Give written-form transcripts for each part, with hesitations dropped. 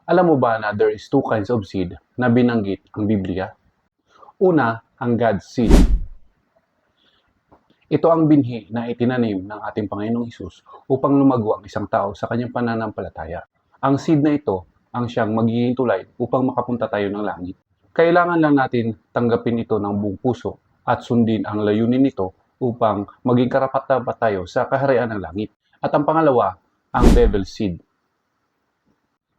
Alam mo ba na there is two kinds of seed na binanggit ang Biblia? Una, ang God's seed. Ito ang binhi na itinanim ng ating Panginoong Hesus upang lumago ang isang tao sa kanyang pananampalataya. Ang seed na ito ang siyang magiging tulay upang makapunta tayo ng langit. Kailangan lang natin tanggapin ito ng buong puso at sundin ang layunin nito upang maging karapat-dapat tayo sa kaharian ng langit. At ang pangalawa, ang devil's seed.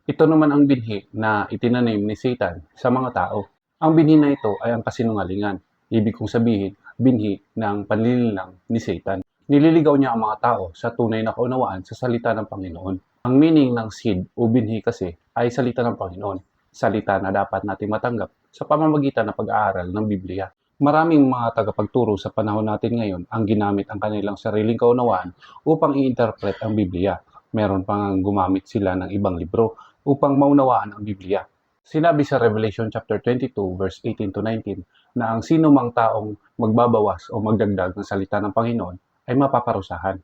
Ito naman ang binhi na itinanim ni Satan sa mga tao. Ang binhi na ito ay ang kasinungalingan. Ibig kong sabihin, binhi ng panlilinlang ni Satan. Nililigaw niya ang mga tao sa tunay na kaunawaan sa salita ng Panginoon. Ang meaning ng seed o binhi kasi ay salita ng Panginoon. Salita na dapat natin matanggap sa pamamagitan ng pag-aaral ng Biblia. Maraming mga tagapagturo sa panahon natin ngayon ang ginamit ang kanilang sariling kaunawaan upang i-interpret ang Biblia. Meron pang gumamit sila ng ibang libro upang maunawaan ang Biblia. Sinabi sa Revelation chapter 22 verse 18 to 19 na ang sino mang taong magbabawas o magdagdag ng salita ng Panginoon ay mapaparusahan.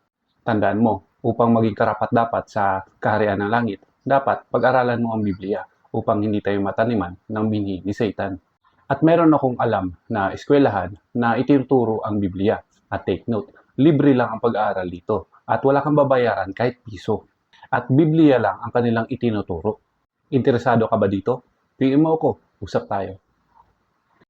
Tandaan mo, upang maging karapat-dapat sa kaharian ng langit, dapat pag-aralan mo ang Biblia upang hindi tayo mataniman ng binhi ni Satan. At meron akong alam na eskwelahan na itinuturo ang Biblia. At take note, libre lang ang pag-aaral dito at wala kang babayaran kahit piso. At Biblia lang ang kanilang itinuturo. Interesado ka ba dito? PM mo ako, usap tayo.